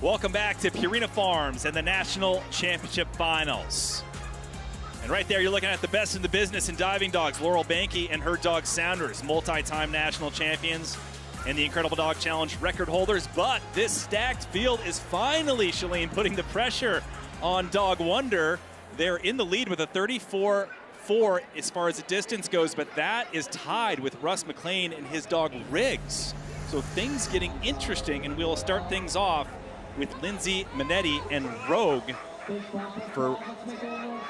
Welcome back to Purina Farms and the National Championship Finals. And right there, you're looking at the best in the business in diving dogs. Laurel Banke and her dog Sounders, multi-time national champions and the Incredible Dog Challenge record holders. But this stacked field is finally, Shalene, putting the pressure on Dog Wonder. They're in the lead with a 34-4 as far as the distance goes, but that is tied with Russ McLean and his dog Riggs. So things getting interesting, and we'll start things off with Lindsay Minetti and Rogue for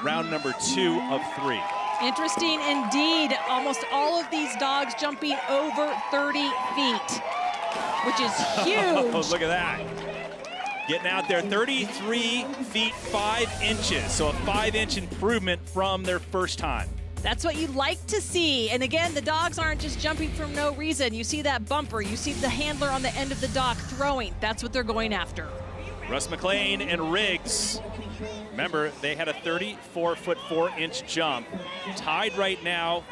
round number 2 of 3. Interesting indeed. Almost all of these dogs jumping over 30 feet, which is huge. Oh, look at that. Getting out there, 33 feet 5 inches. So a 5-inch improvement from their first time. That's what you like to see. And again, the dogs aren't just jumping for no reason. You see that bumper, you see the handler on the end of the dock throwing. That's what they're going after. Russ McLean and Riggs. Remember, they had a 34-foot 4-inch jump. Tied right now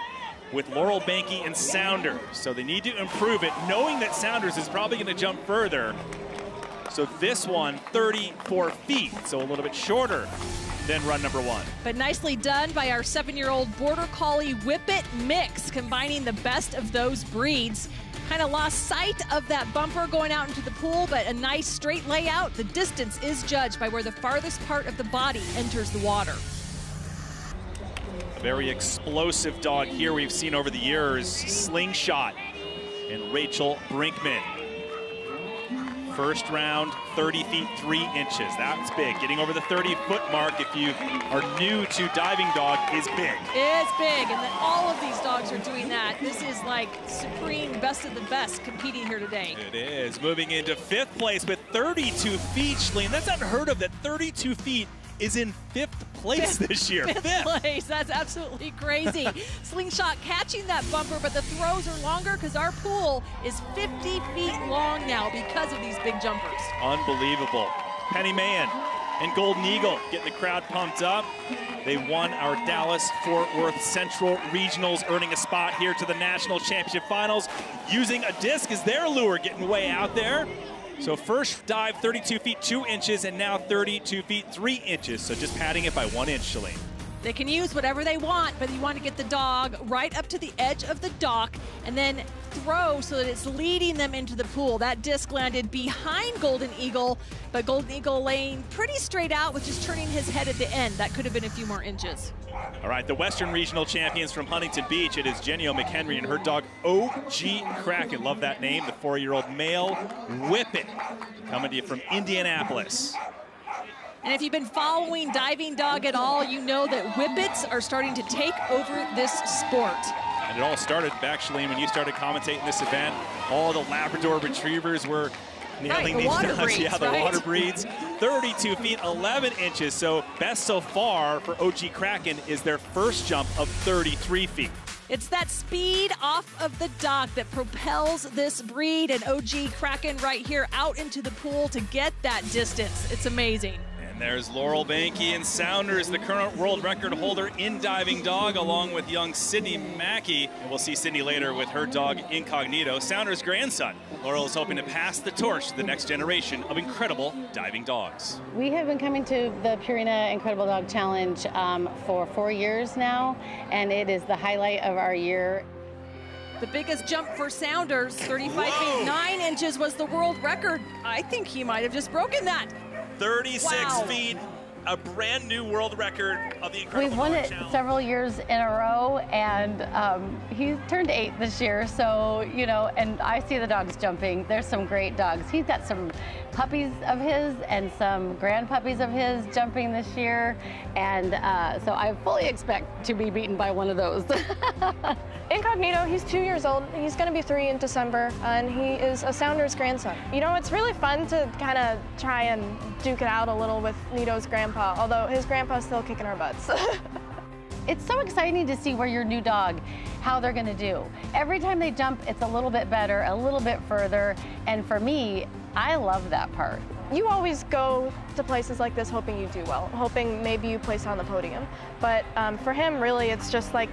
with Laurel Banke and Sounders. So they need to improve it, knowing that Sounders is probably going to jump further. So this one, 34 feet, so a little bit shorter than run number 1. But nicely done by our 7-year-old Border Collie Whippet mix, combining the best of those breeds. Kind of lost sight of that bumper going out into the pool, but a nice straight layout. The distance is judged by where the farthest part of the body enters the water. A very explosive dog here we've seen over the years, Slingshot and Rachel Brinkman. First round, 30 feet 3 inches. That's big. Getting over the 30-foot mark, if you are new to diving dog, is big. It's big, and then all of these dogs are doing that. This is like supreme best of the best competing here today. It is. Moving into 5th place with 32 feet, Shalene. That's unheard of, that 32 feet is in 5th place this year. Fifth place, that's absolutely crazy. Slingshot catching that bumper, but the throws are longer because our pool is 50 feet long now because of these big jumpers. Unbelievable. Penny Mahan and Golden Eagle getting the crowd pumped up. They won our Dallas-Fort Worth Central Regionals, earning a spot here to the National Championship Finals, using a disc as their lure, getting way out there. So first dive, 32 feet 2 inches, and now 32 feet 3 inches. So just padding it by 1 inch, Shalene. They can use whatever they want, but you want to get the dog right up to the edge of the dock and then throw so that it's leading them into the pool. That disc landed behind Golden Eagle, but Golden Eagle laying pretty straight out with just turning his head at the end. That could have been a few more inches. All right, the Western Regional champions from Huntington Beach. It is Jenio McHenry and her dog OG Kraken. Love that name. The 4-year-old male Whippet coming to you from Indianapolis. And if you've been following diving dog at all, you know that Whippets are starting to take over this sport. And it all started back, Shalene, when you started commentating this event. All the Labrador Retrievers were nailing these dogs. Yeah, the water breeds. 32 feet 11 inches. So best so far for OG Kraken is their first jump of 33 feet. It's that speed off of the dock that propels this breed, and OG Kraken right here out into the pool to get that distance. It's amazing. And there's Laurel Banke and Sounders, the current world record holder in diving dog, along with young Sydney Mackey. And we'll see Sydney later with her dog Incognito, Sounders' grandson. Laurel is hoping to pass the torch to the next generation of incredible diving dogs. We have been coming to the Purina Incredible Dog Challenge for 4 years now, and it is the highlight of our year. The biggest jump for Sounders, 35 feet 9 inches, was the world record. I think he might have just broken that. 36 feet, a brand new world record of the Incredible We've won Dog it Challenge. several years in a row, and he turned 8 this year, so, you know, and I see the dogs jumping. There's some great dogs. He's got some puppies of his and some grand puppies of his jumping this year, and so I fully expect to be beaten by one of those. Incognito, he's 2 years old. He's going to be 3 in December, and he is a Sounders grandson. You know, it's really fun to kind of try and duke it out a little with Nito's grandpa, although his grandpa's still kicking our butts. It's so exciting to see where your new dog, how they're going to do. Every time they jump, it's a little bit better, a little bit further, and for me, I love that part. You always go to places like this hoping you do well, hoping maybe you place on the podium. But for him, really, it's just like,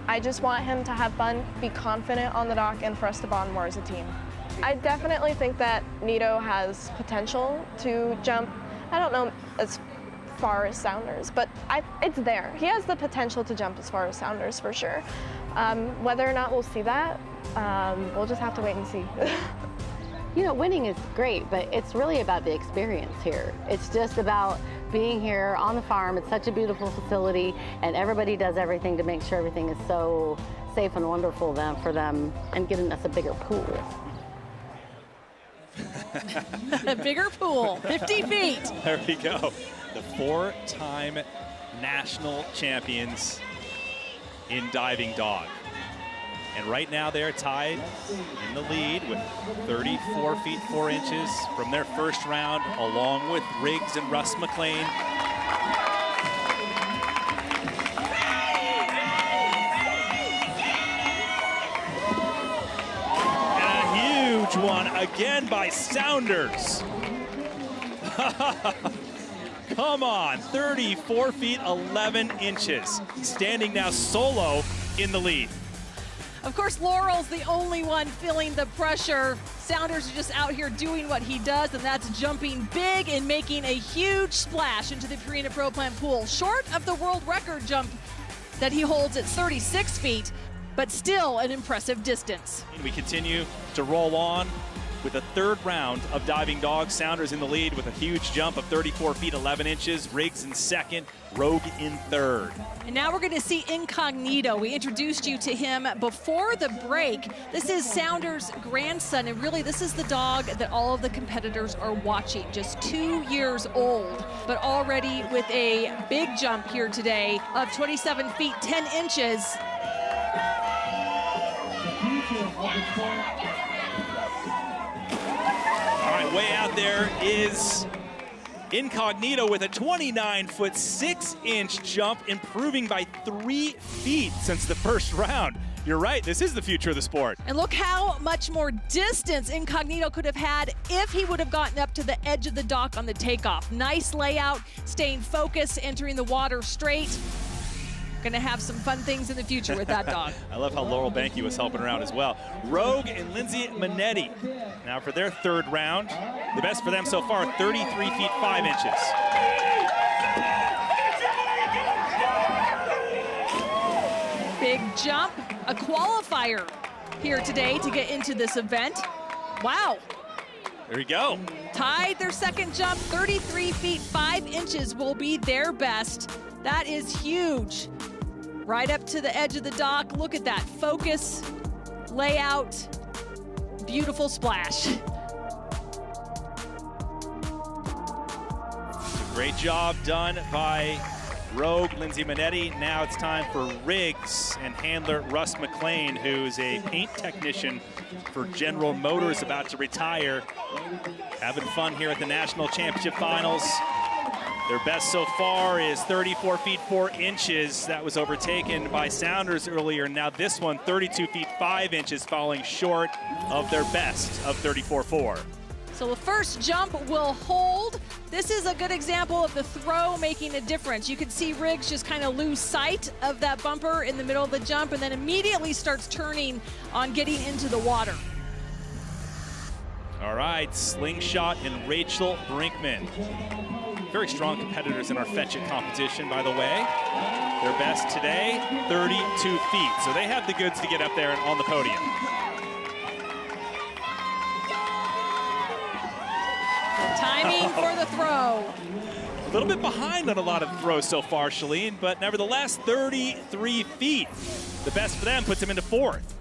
I just want him to have fun, be confident on the dock, and for us to bond more as a team. I definitely think that Nito has potential to jump, I don't know as far as Sounders, but it's there. He has the potential to jump as far as Sounders for sure. Whether or not we'll see that, we'll just have to wait and see. You know, winning is great, but it's really about the experience here. It's just about being here on the farm. It's such a beautiful facility, and everybody does everything to make sure everything is so safe and wonderful for them, and getting us a bigger pool. A bigger pool, 50 feet. There we go. The 4-time national champions in diving dog. And right now they're tied in the lead with 34 feet 4 inches from their first round, along with Riggs and Russ McLean. And a huge one again by Sounders. Come on, 34 feet 11 inches. Standing now solo in the lead. Of course, Laurel's the only one feeling the pressure. Sounders are just out here doing what he does, and that's jumping big and making a huge splash into the Purina Pro Plan pool. Short of the world record jump that he holds at 36 feet, but still an impressive distance. We continue to roll on with the third round of diving dog. Sounders in the lead with a huge jump of 34 feet 11 inches. Riggs in second, Rogue in third. And now we're going to see Incognito. We introduced you to him before the break. This is Sounders' grandson, and really this is the dog that all of the competitors are watching. Just 2 years old, but already with a big jump here today of 27 feet 10 inches. All right, way out there is Incognito with a 29-foot 6-inch jump, improving by 3 feet since the first round. You're right, this is the future of the sport. And look how much more distance Incognito could have had if he would have gotten up to the edge of the dock on the takeoff. Nice layout, staying focused, entering the water straight. Gonna have some fun things in the future with that dog. I love how Laurel Banky was helping her out as well. Rogue and Lindsay Manetti now for their third round. The best for them so far, 33 feet 5 inches. Big jump, a qualifier here today to get into this event. Wow. There we go. Tied their second jump, 33 feet 5 inches will be their best. That is huge. Right up to the edge of the dock. Look at that focus, layout, beautiful splash. Great job done by Rogue, Lindsay Manetti. Now it's time for Riggs and handler Russ McLean, who's a paint technician for General Motors, about to retire. Having fun here at the National Championship Finals. Their best so far is 34 feet 4 inches. That was overtaken by Sounders earlier. Now this one, 32 feet 5 inches, falling short of their best of 34.4. So the first jump will hold. This is a good example of the throw making a difference. You can see Riggs just kind of lose sight of that bumper in the middle of the jump and then immediately starts turning on getting into the water. All right, Slingshot and Rachel Brinkman. Very strong competitors in our Fetch It competition, by the way. Their best today, 32 feet. So they have the goods to get up there and on the podium. The timing for the throw. A little bit behind on a lot of throws so far, Shalene, but nevertheless, 33 feet. The best for them puts them into fourth.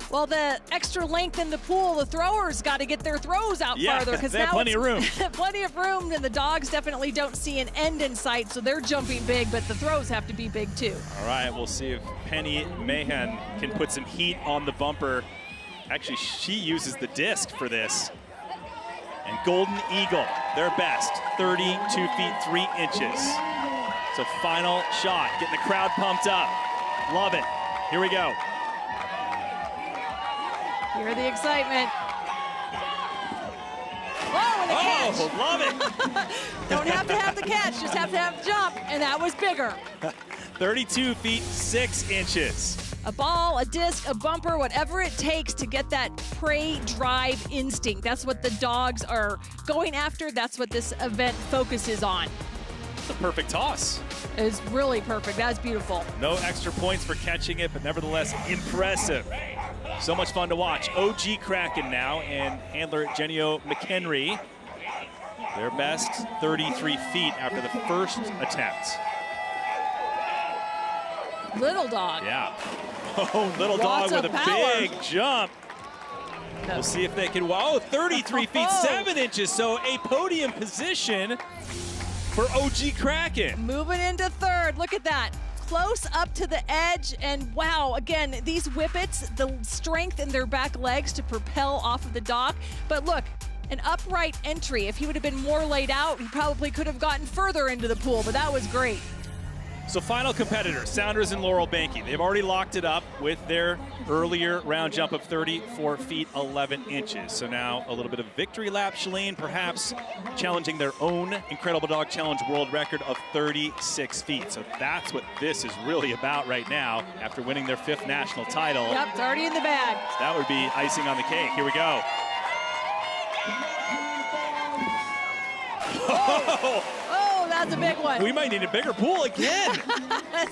Well, the extra length in the pool, the throwers got to get their throws out farther, because they have now plenty of room. Plenty of room, and the dogs definitely don't see an end in sight, so they're jumping big, but the throws have to be big too. All right, we'll see if Penny Mahan can put some heat on the bumper. Actually, she uses the disc for this. And Golden Eagle, their best, 32 feet 3 inches. So final shot, getting the crowd pumped up. Love it. Here we go. Hear the excitement. Oh, and the catch. Love it. Don't have to have the catch, just have to have the jump, and that was bigger. 32 feet 6 inches. A ball, a disc, a bumper, whatever it takes to get that prey drive instinct. That's what the dogs are going after. That's what this event focuses on. It's a perfect toss. It's really perfect. That's beautiful. No extra points for catching it, but nevertheless impressive. So much fun to watch. OG Kraken now and handler Genio McHenry. Their best 33 feet after the first attempt. Little dog. Yeah. Oh, little Lots dog with of a power. big jump. We'll see if they can, wow, 33 feet, 7 inches. So a podium position for OG Kraken. Moving into third. Look at that. Close up to the edge, and wow, again, these whippets, the strength in their back legs to propel off of the dock. But look, an upright entry. If he would have been more laid out, he probably could have gotten further into the pool, but that was great. So final competitors, Sounders and Laurel Banky. They've already locked it up with their earlier round jump of 34 feet, 11 inches. So now a little bit of victory lap, Shalene, perhaps challenging their own Incredible Dog Challenge world record of 36 feet. So that's what this is really about right now after winning their 5th national title. Yep, it's already in the bag. That would be icing on the cake. Here we go. Oh, that's a big one. We might need a bigger pool again.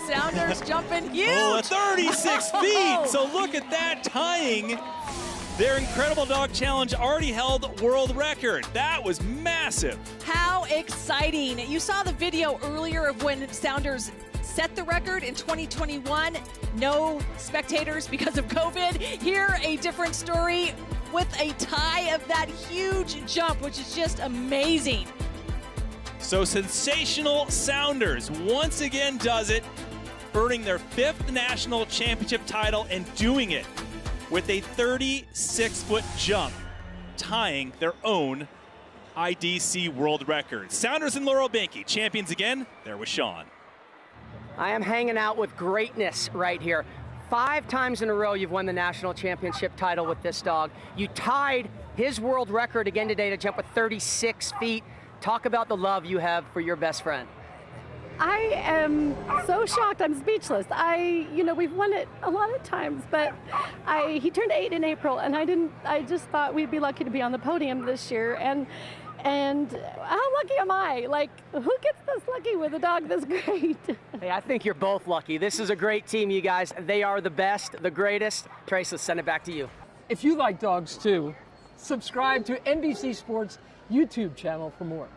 Sounders jumping huge. Oh, 36 feet. So look at that, tying their Incredible Dog Challenge already held world record. That was massive. How exciting. You saw the video earlier of when Sounders set the record in 2021. No spectators because of COVID. Here, a different story with a tie of that huge jump, which is just amazing. So sensational Sounders once again does it, earning their 5th national championship title and doing it with a 36-foot jump, tying their own IDC world record. Sounders and Laurel Banky, champions again. There was Sean. I am hanging out with greatness right here. 5 times in a row you've won the national championship title with this dog. You tied his world record again today to jump with 36 feet. Talk about the love you have for your best friend. I am so shocked. I'm speechless. We've won it a lot of times, but he turned 8 in April, and I just thought we'd be lucky to be on the podium this year. And how lucky am I? Like, who gets this lucky with a dog this great? Hey, I think you're both lucky. This is a great team, you guys. They are the best, the greatest. Trace, let's send it back to you. If you like dogs too, subscribe to NBC Sports YouTube channel for more.